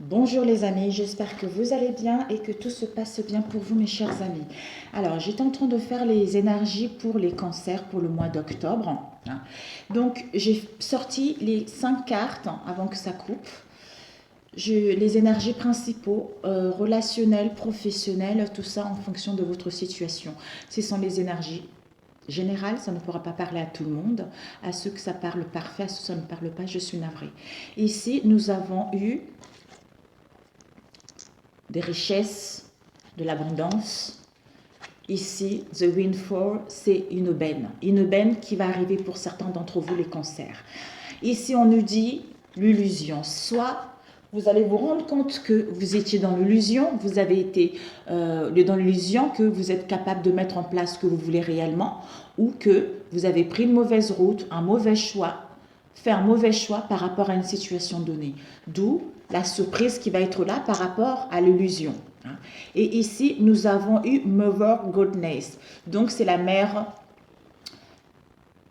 Bonjour les amis, j'espère que vous allez bien et que tout se passe bien pour vous mes chers amis. Alors j'étais en train de faire les énergies pour les cancers pour le mois d'octobre. Donc j'ai sorti les 5 cartes avant que ça coupe. Les énergies principaux, relationnelles, professionnelles, tout ça en fonction de votre situation. Ce sont les énergies générales, ça ne pourra pas parler à tout le monde. À ceux que ça parle parfait, à ceux que ça ne parle pas, je suis navrée. Ici nous avons eu des richesses, de l'abondance. Ici, The Windfall, c'est une aubaine qui va arriver pour certains d'entre vous, les cancers. Ici, on nous dit l'illusion. Soit vous allez vous rendre compte que vous étiez dans l'illusion, vous avez été dans l'illusion que vous êtes capable de mettre en place ce que vous voulez réellement, ou que vous avez pris une mauvaise route, un mauvais choix, fait un mauvais choix par rapport à une situation donnée. D'où la surprise qui va être là par rapport à l'illusion. Et ici, nous avons eu Mother Goddess. Donc, c'est la mère,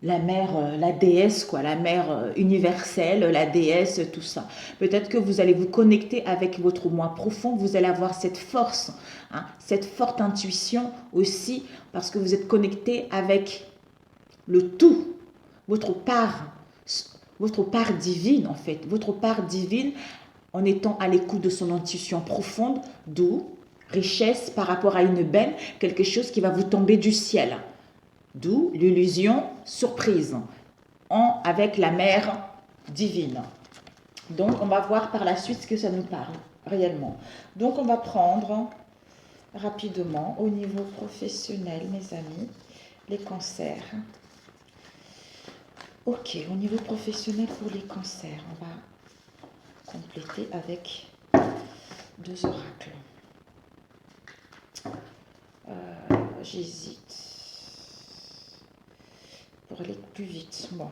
la déesse, quoi, la mère universelle, la déesse, tout ça. Peut-être que vous allez vous connecter avec votre moi profond, vous allez avoir cette force, cette forte intuition aussi, parce que vous êtes connecté avec le tout, votre part divine en fait, votre part divine en étant à l'écoute de son intuition profonde, d'où richesse par rapport à une benne, quelque chose qui va vous tomber du ciel. D'où l'illusion surprise avec la mère divine. Donc on va voir par la suite ce que ça nous parle réellement. Donc on va prendre rapidement au niveau professionnel, mes amis, les cancers. Ok, au niveau professionnel pour les cancers, on va compléter avec 2 oracles. J'hésite pour aller plus vite. Bon.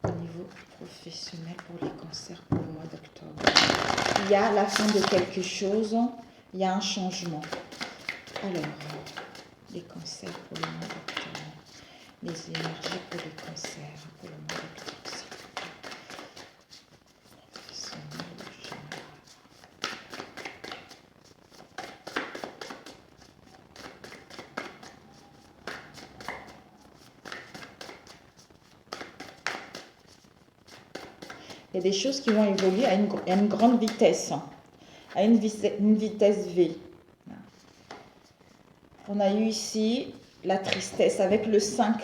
Au niveau professionnel pour les cancers pour le mois d'octobre. Il y a la fin de quelque chose, il y a un changement. Alors, les cancers pour le mois d'octobre. Les énergies pour les cancers pour le mois d'octobre. Il y a des choses qui vont évoluer à une grande vitesse, à une vitesse V. On a eu ici la tristesse. Avec le 5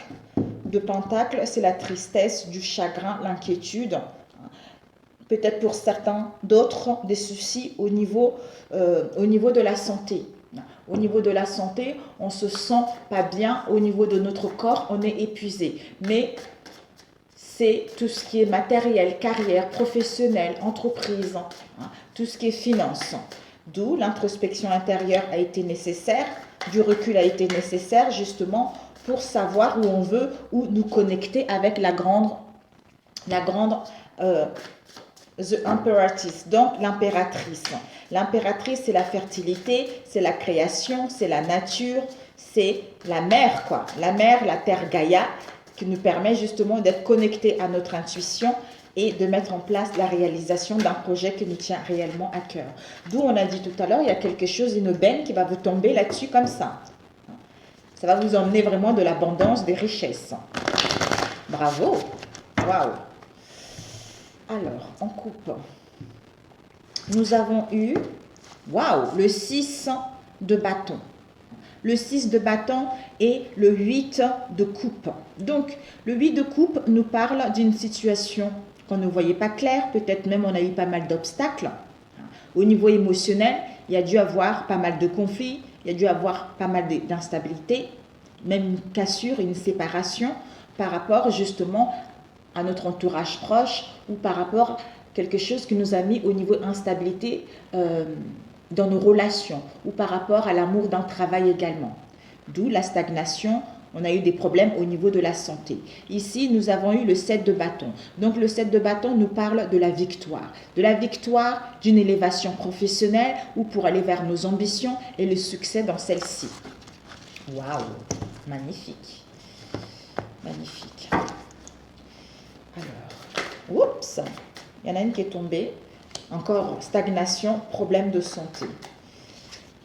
de Pentacle, c'est la tristesse, du chagrin, l'inquiétude. Peut-être pour certains d'autres, des soucis au niveau de la santé. Au niveau de la santé, on ne se sent pas bien. Au niveau de notre corps, on est épuisé. Mais c'est tout ce qui est matériel, carrière, professionnel, entreprise, tout ce qui est finance. D'où l'introspection intérieure a été nécessaire, du recul a été nécessaire justement pour savoir où on veut, où nous connecter avec la grande The Imperatrice, donc l'impératrice. L'impératrice, c'est la fertilité, c'est la création, c'est la nature, c'est la mer, quoi. La mer, la terre Gaïa, qui nous permet justement d'être connectés à notre intuition et de mettre en place la réalisation d'un projet qui nous tient réellement à cœur. D'où on a dit tout à l'heure, il y a quelque chose, une aubaine qui va vous tomber là-dessus comme ça. Ça va vous emmener vraiment de l'abondance, des richesses. Bravo! Waouh! Alors, on coupe. Nous avons eu, waouh, le 6 de bâton. Le 6 de bâton et le 8 de coupe. Donc, le 8 de coupe nous parle d'une situation qu'on ne voyait pas claire. Peut-être même on a eu pas mal d'obstacles. Au niveau émotionnel, il y a dû avoir pas mal de conflits. Il y a dû avoir pas mal d'instabilité. Même une cassure, une séparation par rapport justement à notre entourage proche ou par rapport à quelque chose qui nous a mis au niveau instabilité dans nos relations ou par rapport à l'amour d'un travail également. D'où la stagnation, on a eu des problèmes au niveau de la santé. Ici, nous avons eu le 7 de bâton. Donc le 7 de bâton nous parle de la victoire d'une élévation professionnelle ou pour aller vers nos ambitions et le succès dans celle-ci. Waouh, magnifique. Magnifique. Alors, Oups, il y en a une qui est tombée. Encore stagnation, problème de santé.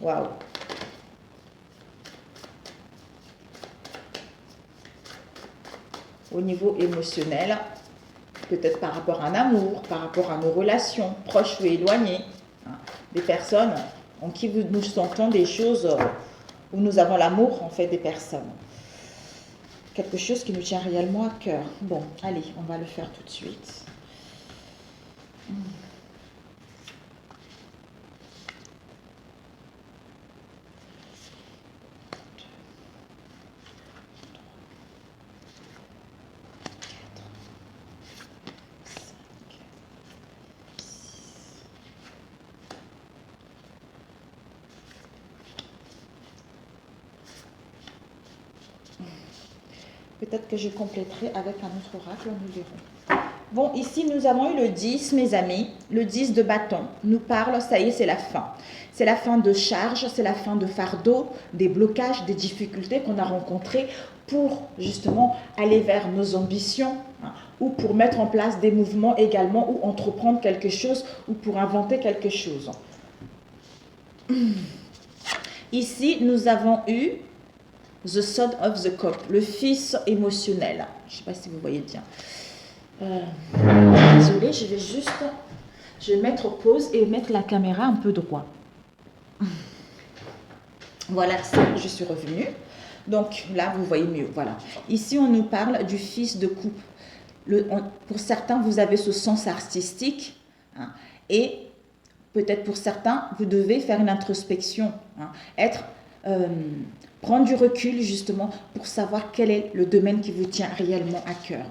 Waouh. Au niveau émotionnel, peut-être par rapport à un amour, par rapport à nos relations, proches ou éloignées, hein, des personnes en qui nous sentons des choses où nous avons l'amour en fait des personnes. Quelque chose qui nous tient réellement à cœur. Bon, allez, on va le faire tout de suite. Peut-être que je compléterai avec un autre oracle, nous verrons. Bon, ici, nous avons eu le 10, mes amis. Le 10 de bâton nous parle, ça y est, c'est la fin. C'est la fin de charge, c'est la fin de fardeau, des blocages, des difficultés qu'on a rencontrées pour, justement, aller vers nos ambitions, hein, ou pour mettre en place des mouvements également, ou entreprendre quelque chose, ou pour inventer quelque chose. Ici, nous avons eu The Son of the Cup, le fils émotionnel. Je ne sais pas si vous voyez bien. Désolée, je vais mettre pause et mettre la caméra un peu droit. Voilà, je suis revenue. Donc là, vous voyez mieux. Voilà. Ici, on nous parle du fils de coupe. Pour certains, vous avez ce sens artistique, hein, et peut-être pour certains, vous devez faire une introspection, hein, prendre du recul justement pour savoir quel est le domaine qui vous tient réellement à cœur.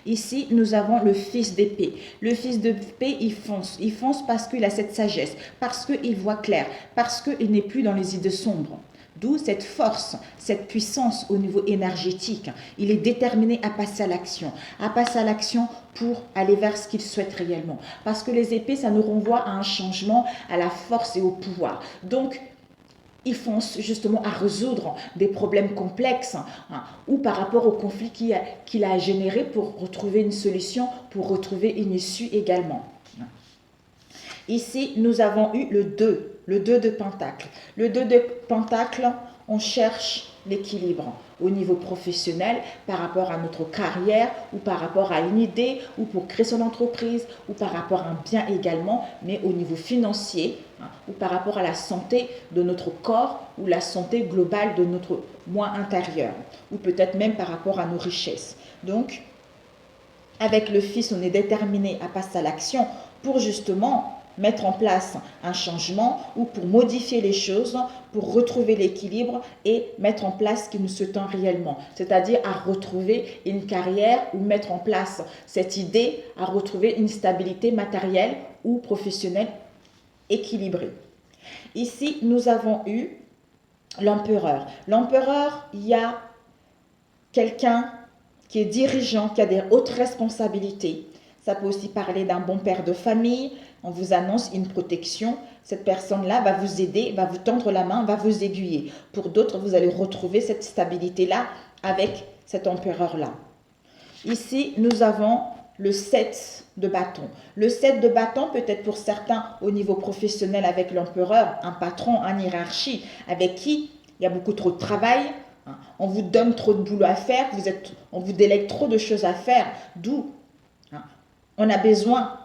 Ici, nous avons le fils d'épée. Le fils d'épée, il fonce. Il fonce parce qu'il a cette sagesse, parce qu'il voit clair, parce qu'il n'est plus dans les idées sombres. D'où cette force, cette puissance au niveau énergétique. Il est déterminé à passer à l'action pour aller vers ce qu'il souhaite réellement. Parce que les épées, ça nous renvoie à un changement, à la force et au pouvoir. Donc, il fonce justement à résoudre des problèmes complexes, hein, ou par rapport au conflit qu'il a généré pour retrouver une solution, pour retrouver une issue également. Ici, nous avons eu le 2 de Pentacle. Le 2 de Pentacle, on cherche l'équilibre au niveau professionnel par rapport à notre carrière ou par rapport à une idée ou pour créer son entreprise ou par rapport à un bien également, mais au niveau financier, hein, ou par rapport à la santé de notre corps ou la santé globale de notre moi intérieur ou peut-être même par rapport à nos richesses. Donc, avec le Fils, on est déterminé à passer à l'action pour justement mettre en place un changement ou pour modifier les choses, pour retrouver l'équilibre et mettre en place ce que nous souhaitons réellement. C'est-à-dire à retrouver une carrière ou mettre en place cette idée, à retrouver une stabilité matérielle ou professionnelle équilibrée. Ici, nous avons eu l'empereur. L'empereur, il y a quelqu'un qui est dirigeant, qui a des hautes responsabilités. Ça peut aussi parler d'un bon père de famille. On vous annonce une protection. Cette personne-là va vous aider, va vous tendre la main, va vous aiguiller. Pour d'autres, vous allez retrouver cette stabilité-là avec cet empereur-là. Ici, nous avons le 7 de bâton. Le 7 de bâton, peut-être pour certains au niveau professionnel avec l'empereur, un patron, une hiérarchie avec qui il y a beaucoup trop de travail. On vous donne trop de boulot à faire, on vous délègue trop de choses à faire, d'où on a besoin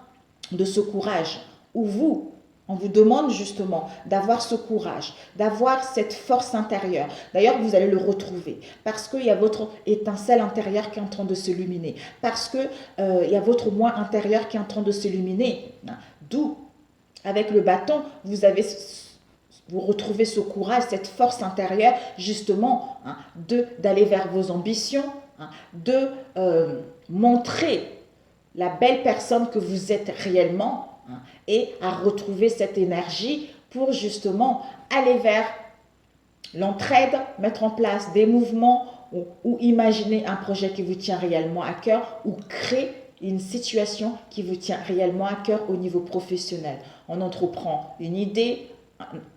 de ce courage. Ou on vous demande justement d'avoir ce courage, d'avoir cette force intérieure. D'ailleurs, vous allez le retrouver parce qu'il y a votre étincelle intérieure qui est en train de s'illuminer, parce qu'il y a votre moi intérieur qui est en train de s'illuminer. D'où, avec le bâton, vous retrouvez ce courage, cette force intérieure, justement, d'aller vers vos ambitions, de montrer la belle personne que vous êtes réellement, et à retrouver cette énergie pour justement aller vers l'entraide, mettre en place des mouvements ou imaginer un projet qui vous tient réellement à cœur ou créer une situation qui vous tient réellement à cœur au niveau professionnel. On entreprend une idée,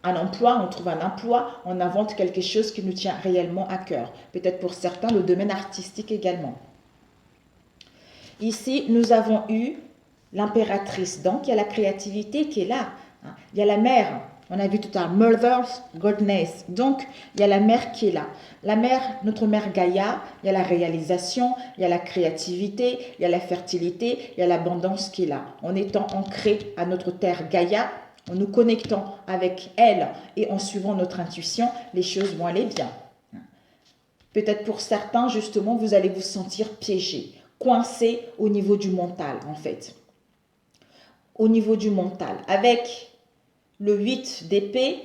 un emploi, on trouve un emploi, on invente quelque chose qui nous tient réellement à cœur. Peut-être pour certains, le domaine artistique également. Ici, nous avons eu l'impératrice. Donc, il y a la créativité qui est là. Il y a la mère. On a vu tout à l'heure, Mother's Goddess. Donc, il y a la mère qui est là. La mère, notre mère Gaïa, il y a la réalisation, il y a la créativité, il y a la fertilité, il y a l'abondance qui est là. En étant ancré à notre terre Gaïa, en nous connectant avec elle et en suivant notre intuition, les choses vont aller bien. Peut-être pour certains, justement, vous allez vous sentir piégé, coincé au niveau du mental, en fait. Au niveau du mental. Avec le 8 d'épée,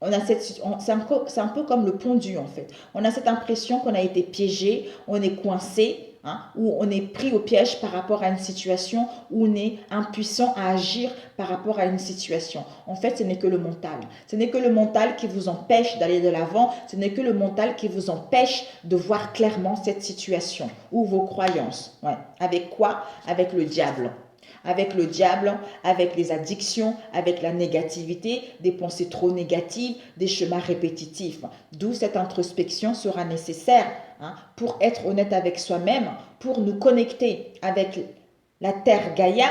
c'est un peu comme le pendu, en fait. On a cette impression qu'on a été piégé, on est coincé, ou on est pris au piège par rapport à une situation, où on est impuissant à agir par rapport à une situation. En fait, ce n'est que le mental. Ce n'est que le mental qui vous empêche d'aller de l'avant, ce n'est que le mental qui vous empêche de voir clairement cette situation ou vos croyances. Ouais. Avec quoi? Avec le diable. Avec le diable, avec les addictions, avec la négativité, des pensées trop négatives, des chemins répétitifs. D'où cette introspection sera nécessaire pour être honnête avec soi-même, pour nous connecter avec la terre Gaïa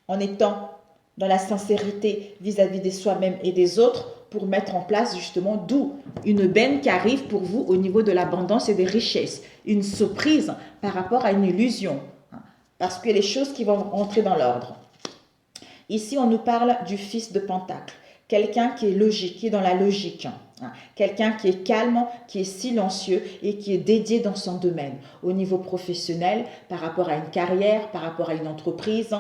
en étant dans la sincérité vis-à-vis de soi-même et des autres pour mettre en place justement, d'où une benne qui arrive pour vous au niveau de l'abondance et des richesses. Une surprise par rapport à une illusion. Parce que les choses qui vont entrer dans l'ordre. Ici, on nous parle du fils de Pentacle. Quelqu'un qui est logique, qui est dans la logique. Quelqu'un qui est calme, qui est silencieux et qui est dédié dans son domaine. Au niveau professionnel, par rapport à une carrière, par rapport à une entreprise.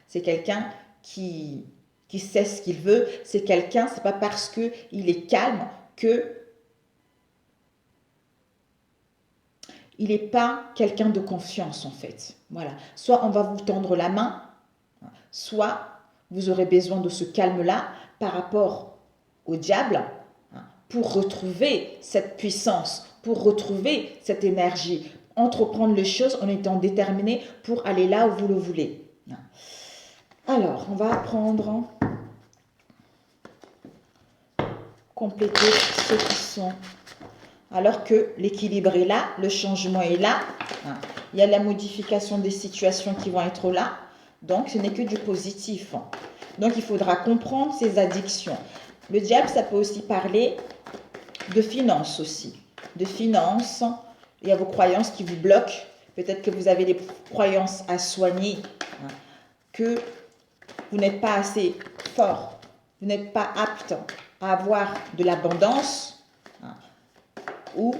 C'est quelqu'un qui sait ce qu'il veut. C'est quelqu'un, c'est pas parce qu'il est calme que il n'est pas quelqu'un de confiance en fait. Voilà. Soit on va vous tendre la main, soit vous aurez besoin de ce calme-là par rapport au diable pour retrouver cette puissance, pour retrouver cette énergie, entreprendre les choses en étant déterminé pour aller là où vous le voulez. Alors, on va apprendre, compléter ceux qui sont... Alors que l'équilibre est là, le changement est là, il y a la modification des situations qui vont être là, donc ce n'est que du positif. Donc il faudra comprendre ces addictions. Le diable, ça peut aussi parler de finances aussi. De finances, il y a vos croyances qui vous bloquent. Peut-être que vous avez des croyances à soigner, que vous n'êtes pas assez fort, vous n'êtes pas apte à avoir de l'abondance, ou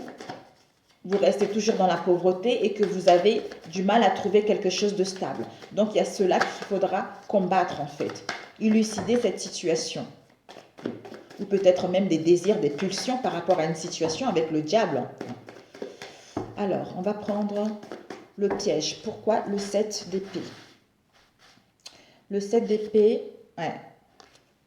vous restez toujours dans la pauvreté et que vous avez du mal à trouver quelque chose de stable. Donc, il y a cela qu'il faudra combattre en fait, élucider cette situation. Ou peut-être même des désirs, des pulsions par rapport à une situation avec le diable. Alors, on va prendre le piège. Pourquoi le 7 d'épée? Le 7 d'épée, ouais,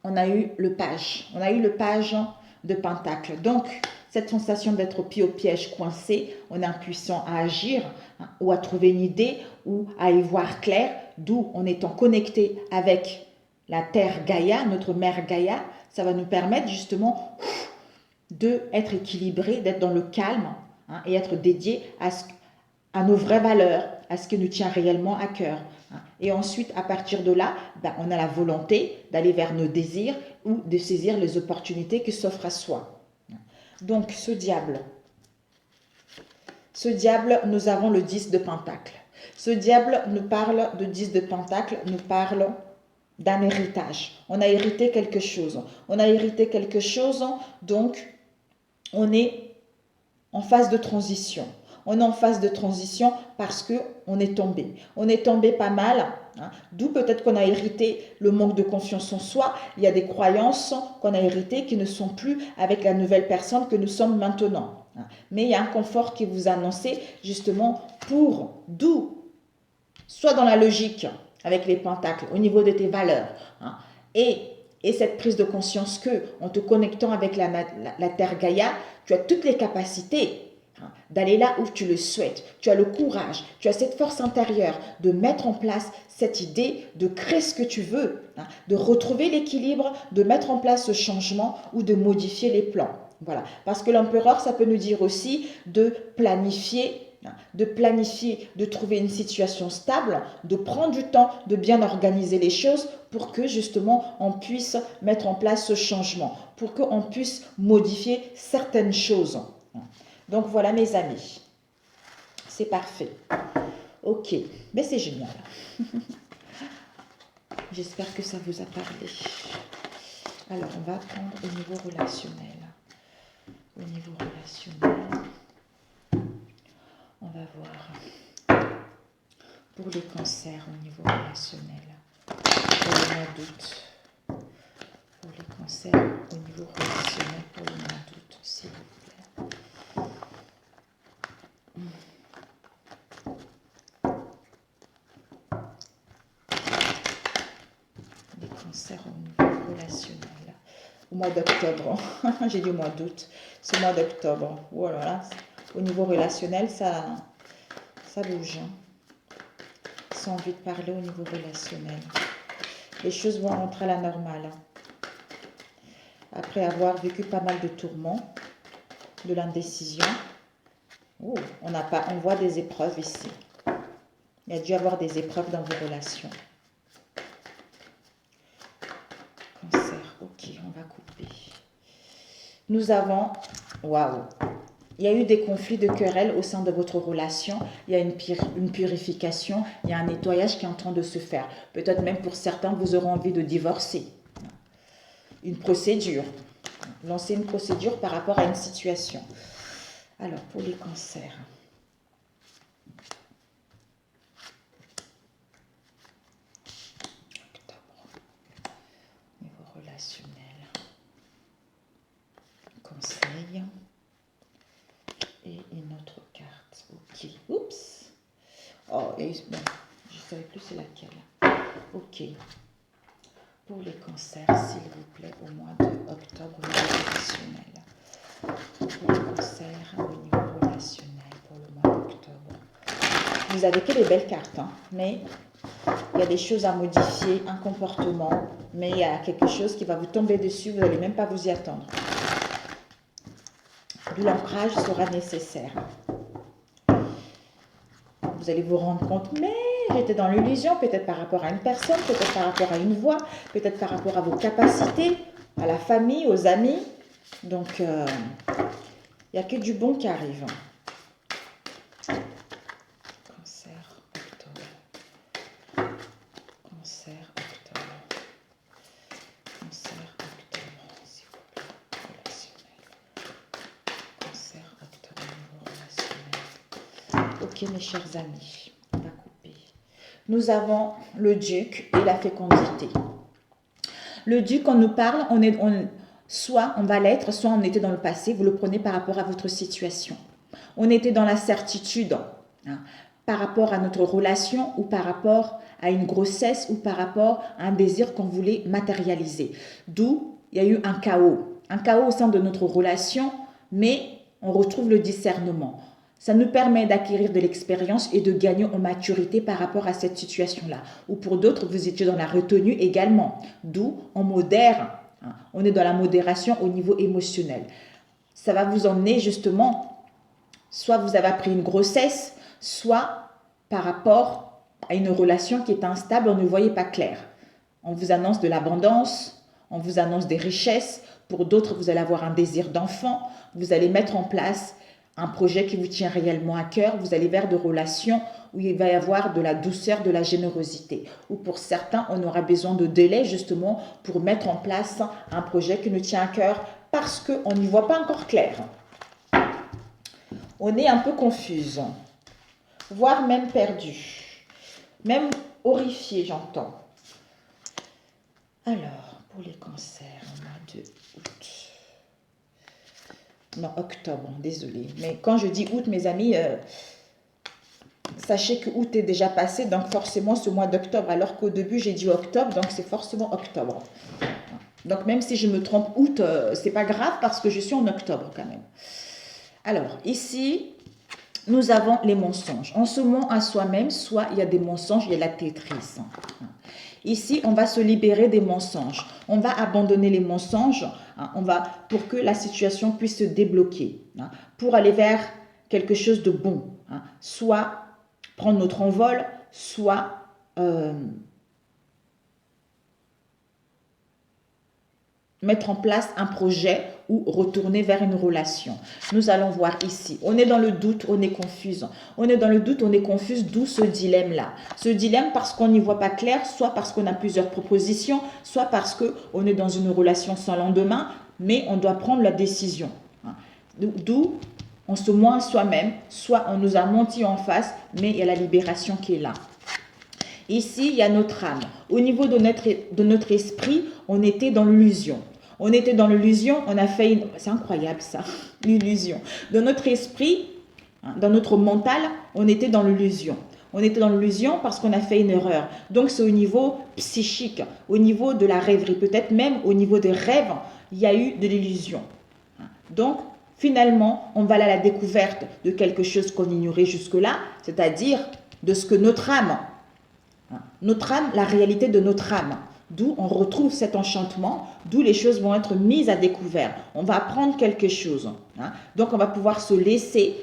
on a eu le page. On a eu le page de pentacle. Donc, cette sensation d'être pris au piège, coincé, on est impuissant à agir ou à trouver une idée ou à y voir clair, d'où en étant connecté avec la terre Gaïa, notre mère Gaïa, ça va nous permettre justement d'être équilibré, d'être dans le calme et être dédié à nos vraies valeurs, à ce qui nous tient réellement à cœur. Et ensuite, à partir de là, on a la volonté d'aller vers nos désirs ou de saisir les opportunités qui s'offrent à soi. Donc, ce diable, nous avons le 10 de Pentacle. Ce diable nous parle de 10 de Pentacle, nous parle d'un héritage. On a hérité quelque chose. On a hérité quelque chose, donc on est en phase de transition. On est en phase de transition parce qu'on est tombé. On est tombé pas mal, d'où peut-être qu'on a hérité le manque de confiance en soi. Il y a des croyances qu'on a héritées qui ne sont plus avec la nouvelle personne que nous sommes maintenant. Mais il y a un confort qui vous a annoncé justement d'où, soit dans la logique avec les pentacles, au niveau de tes valeurs, et cette prise de conscience que, en te connectant avec la terre Gaïa, tu as toutes les capacités d'aller là où tu le souhaites. Tu as le courage, tu as cette force intérieure de mettre en place cette idée, de créer ce que tu veux, de retrouver l'équilibre, de mettre en place ce changement ou de modifier les plans. Voilà. Parce que l'empereur, ça peut nous dire aussi de planifier de planifier, de trouver une situation stable, de prendre du temps, de bien organiser les choses pour que justement on puisse mettre en place ce changement, pour qu'on puisse modifier certaines choses. Donc voilà mes amis, c'est parfait. Ok, mais c'est génial. J'espère que ça vous a parlé. Alors on va prendre au niveau relationnel. Au niveau relationnel, on va voir pour les cancers au niveau relationnel. Pour le mois d'août. Pour les cancers au niveau relationnel pour le mois d'août, s'il vous plaît. Les cancers au niveau relationnel. Au mois d'octobre, j'ai dit au mois d'août, c'est au mois d'octobre. Voilà, au niveau relationnel, ça bouge. Sans envie de parler au niveau relationnel. Les choses vont rentrer à la normale. Après avoir vécu pas mal de tourments, de l'indécision, on voit des épreuves ici. Il y a dû y avoir des épreuves dans vos relations. Cancer, ok, on va couper. Nous avons, waouh, il y a eu des conflits de querelles au sein de votre relation. Il y a une purification, il y a un nettoyage qui est en train de se faire. Peut-être même pour certains, vous aurez envie de divorcer. Une procédure. Lancer une procédure par rapport à une situation. Alors, pour les cancers. Octobre. Niveau relationnel. Conseil. Et une autre carte. Ok. Oups. Oh, et bon, je ne savais plus c'est laquelle. Ok. Pour les cancers, s'il vous plaît, au mois d'octobre au niveau relationnel. Pour les cancers au niveau relationnel, pour le mois d'octobre. Vous avez que des belles cartes, hein, mais il y a des choses à modifier, un comportement, mais il y a quelque chose qui va vous tomber dessus, vous n'allez même pas vous y attendre. De l'ancrage sera nécessaire. Vous allez vous rendre compte, mais j'étais dans l'illusion, peut-être par rapport à une personne, peut-être par rapport à une voix, peut-être par rapport à vos capacités, à la famille, aux amis. Donc, il n'y a que du bon qui arrive. Cancer, octobre. Cancer, octobre. Cancer, octobre, s'il vous plaît, relationnel. Cancer, octobre, niveau relationnel. Ok, mes chers amis, on va couper. Nous avons le duc et la fécondité. Le duc, on nous parle, soit on va l'être, soit on était dans le passé, vous le prenez par rapport à votre situation. On était dans la certitude, hein, par rapport à notre relation ou par rapport à une grossesse ou par rapport à un désir qu'on voulait matérialiser. D'où il y a eu un chaos au sein de notre relation, mais on retrouve le discernement. Ça nous permet d'acquérir de l'expérience et de gagner en maturité par rapport à cette situation-là. Ou pour d'autres, vous étiez dans la retenue également. D'où on modère, hein, on est dans la modération au niveau émotionnel. Ça va vous emmener justement, soit vous avez appris une grossesse, soit par rapport à une relation qui est instable, on ne voyait pas clair. On vous annonce de l'abondance, on vous annonce des richesses. Pour d'autres, vous allez avoir un désir d'enfant. Vous allez mettre en place un projet qui vous tient réellement à cœur, vous allez vers des relations où il va y avoir de la douceur, de la générosité. Ou pour certains, on aura besoin de délai justement pour mettre en place un projet qui nous tient à cœur parce qu'on n'y voit pas encore clair. On est un peu confuse, voire même perdu, même horrifié, j'entends. Alors, pour les cancers, au mois de août. Non, octobre, désolé. Mais quand je dis août, mes amis, sachez que août est déjà passé, donc forcément ce mois d'octobre, alors qu'au début j'ai dit octobre, donc c'est forcément octobre. Donc même si je me trompe août, c'est pas grave parce que je suis en octobre quand même. Alors, ici, nous avons les mensonges. On se ment à soi-même, soit il y a des mensonges, il y a la traîtrise. Ici, on va se libérer des mensonges. On va abandonner les mensonges pour que la situation puisse se débloquer, pour aller vers quelque chose de bon. hein. Soit prendre notre envol, soit mettre en place un projet ou retourner vers une relation. Nous allons voir ici. On est dans le doute, on est confuse. On est dans le doute, on est confuse, d'où ce dilemme-là. Ce dilemme parce qu'on n'y voit pas clair, soit parce qu'on a plusieurs propositions, soit parce qu'on est dans une relation sans lendemain, mais on doit prendre la décision. D'où on se ment à soi-même, soit on nous a menti en face, mais il y a la libération qui est là. Ici, il y a notre âme. Au niveau de notre esprit, on était dans l'illusion. On était dans l'illusion, on a fait c'est incroyable ça, l'illusion. Dans notre esprit, dans notre mental, on était dans l'illusion. On était dans l'illusion parce qu'on a fait une erreur. Donc, c'est au niveau psychique, au niveau de la rêverie, peut-être même au niveau des rêves, il y a eu de l'illusion. Donc, finalement, on va aller à la découverte de quelque chose qu'on ignorait jusque-là, c'est-à-dire de ce que notre âme, la réalité de notre âme, d'où on retrouve cet enchantement, d'où les choses vont être mises à découvert. On va apprendre quelque chose. Donc, on va pouvoir se laisser,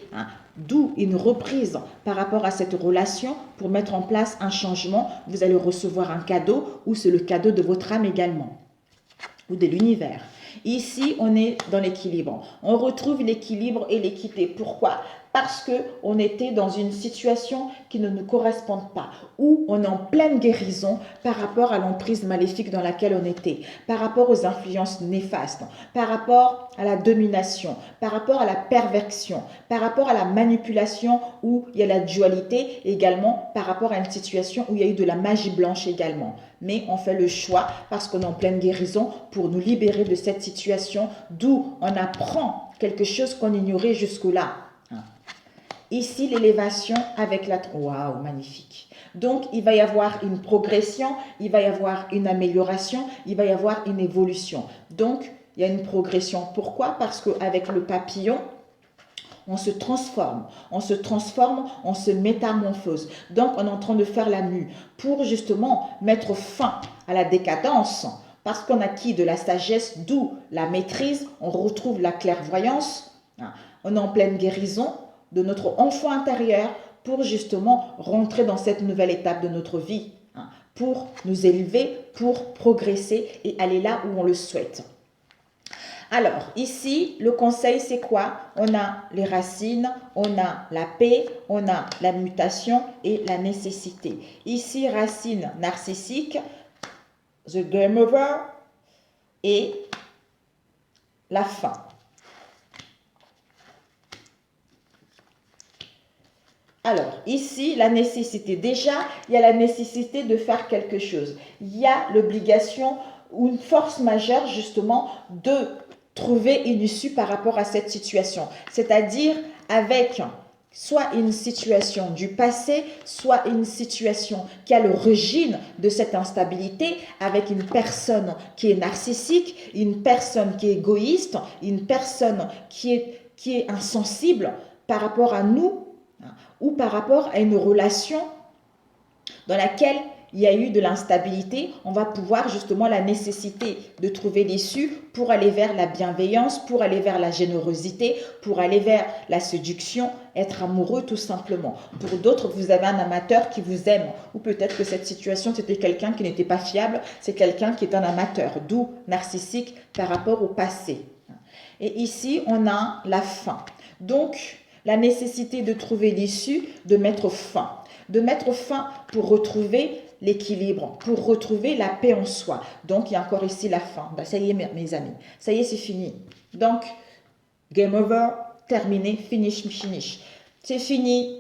d'où une reprise par rapport à cette relation pour mettre en place un changement. Vous allez recevoir un cadeau ou c'est le cadeau de votre âme également ou de l'univers. Ici, on est dans l'équilibre. On retrouve l'équilibre et l'équité. Pourquoi ? Parce qu'on était dans une situation qui ne nous correspond pas, où on est en pleine guérison par rapport à l'emprise maléfique dans laquelle on était, par rapport aux influences néfastes, par rapport à la domination, par rapport à la perversion, par rapport à la manipulation où il y a la dualité, également par rapport à une situation où il y a eu de la magie blanche également. Mais on fait le choix parce qu'on est en pleine guérison pour nous libérer de cette situation, d'où on apprend quelque chose qu'on ignorait jusque-là. Ici, l'élévation avec la... Waouh, magnifique. Donc, il va y avoir une progression, il va y avoir une amélioration, il va y avoir une évolution. Donc, il y a une progression. Pourquoi ? Parce qu'avec le papillon, on se transforme, on se métamorphose. Donc, on est en train de faire la mue pour justement mettre fin à la décadence. Parce qu'on acquis de la sagesse, d'où la maîtrise, on retrouve la clairvoyance. On est en pleine guérison de notre enfant intérieur pour justement rentrer dans cette nouvelle étape de notre vie, pour nous élever, pour progresser et aller là où on le souhaite. Alors, ici, le conseil, c'est quoi? On a les racines, on a la paix, on a la mutation et la nécessité. Ici, racine narcissique, the game over et la fin. Alors, ici, la nécessité. Déjà, il y a la nécessité de faire quelque chose. Il y a l'obligation ou une force majeure, justement, de trouver une issue par rapport à cette situation. C'est-à-dire avec soit une situation du passé, soit une situation qui a l'origine de cette instabilité avec une personne qui est narcissique, une personne qui est égoïste, une personne qui est insensible par rapport à nous, ou par rapport à une relation dans laquelle il y a eu de l'instabilité, on va pouvoir justement la nécessité de trouver l'issue pour aller vers la bienveillance, pour aller vers la générosité, pour aller vers la séduction, être amoureux tout simplement. Pour d'autres, vous avez un amateur qui vous aime, ou peut-être que cette situation, c'était quelqu'un qui n'était pas fiable, c'est quelqu'un qui est un amateur, d'où narcissique par rapport au passé. Et ici, on a la fin. Donc, la nécessité de trouver l'issue, de mettre fin. De mettre fin pour retrouver l'équilibre, pour retrouver la paix en soi. Donc, il y a encore ici la fin. Ben, ça y est, mes amis. Ça y est, c'est fini. Donc, game over, terminé, finish. C'est fini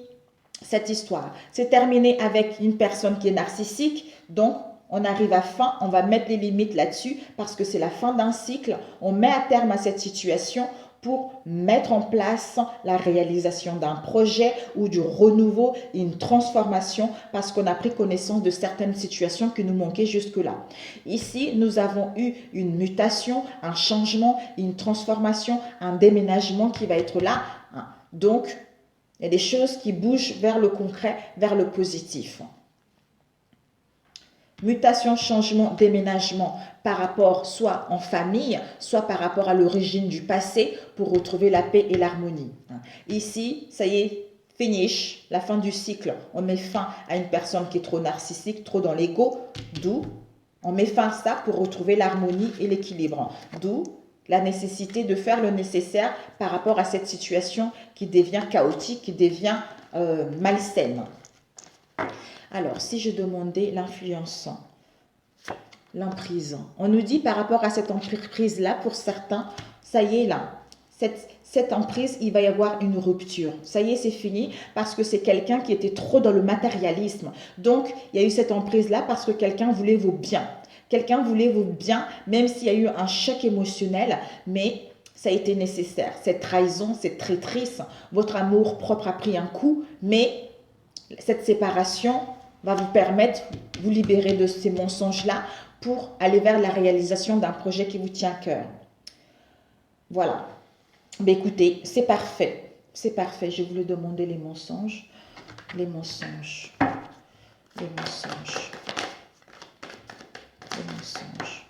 cette histoire. C'est terminé avec une personne qui est narcissique. Donc, on arrive à fin, on va mettre les limites là-dessus parce que c'est la fin d'un cycle. On met à terme à cette situation pour mettre en place la réalisation d'un projet ou du renouveau, une transformation parce qu'on a pris connaissance de certaines situations qui nous manquaient jusque-là. Ici, nous avons eu une mutation, un changement, une transformation, un déménagement qui va être là. Donc, il y a des choses qui bougent vers le concret, vers le positif. Mutation, changement, déménagement par rapport soit en famille, soit par rapport à l'origine du passé pour retrouver la paix et l'harmonie. Ici, ça y est, finish, la fin du cycle. On met fin à une personne qui est trop narcissique, trop dans l'ego, d'où on met fin à ça pour retrouver l'harmonie et l'équilibre. D'où la nécessité de faire le nécessaire par rapport à cette situation qui devient chaotique, qui devient malsaine. Alors, si je demandais l'influence, l'emprise, on nous dit par rapport à cette emprise-là, pour certains, ça y est là, cette emprise, il va y avoir une rupture. Ça y est, c'est fini parce que c'est quelqu'un qui était trop dans le matérialisme. Donc, il y a eu cette emprise-là parce que quelqu'un voulait vos biens. Quelqu'un voulait vos biens, même s'il y a eu un choc émotionnel, mais ça a été nécessaire. Cette trahison, cette traîtrise, votre amour propre a pris un coup, mais cette séparation va vous permettre de vous libérer de ces mensonges-là pour aller vers la réalisation d'un projet qui vous tient à cœur. Voilà. Mais écoutez, c'est parfait. C'est parfait. Je voulais demander les mensonges. Les mensonges. Les mensonges. Les mensonges.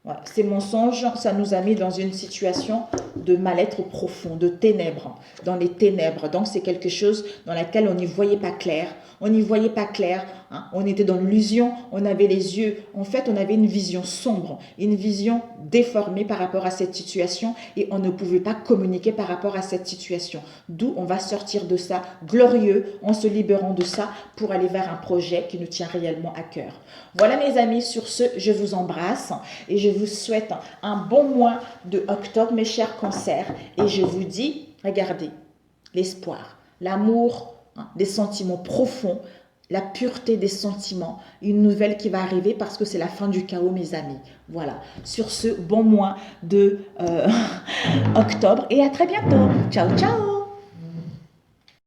Ouais, ces mensonges, ça nous a mis dans une situation de mal-être profond, de ténèbres, dans les ténèbres. Donc, c'est quelque chose dans laquelle on n'y voyait pas clair. On n'y voyait pas clair. Hein. On était dans l'illusion. On avait les yeux. En fait, on avait une vision sombre, une vision déformée par rapport à cette situation et on ne pouvait pas communiquer par rapport à cette situation. D'où on va sortir de ça glorieux en se libérant de ça pour aller vers un projet qui nous tient réellement à cœur. Voilà mes amis, sur ce, je vous embrasse et je vous souhaite un bon mois de octobre, mes chers cancers. Et je vous dis, regardez, l'espoir, l'amour, hein, des sentiments profonds, la pureté des sentiments, une nouvelle qui va arriver parce que c'est la fin du chaos, mes amis. Voilà, sur ce, bon mois de octobre et à très bientôt. Ciao, ciao!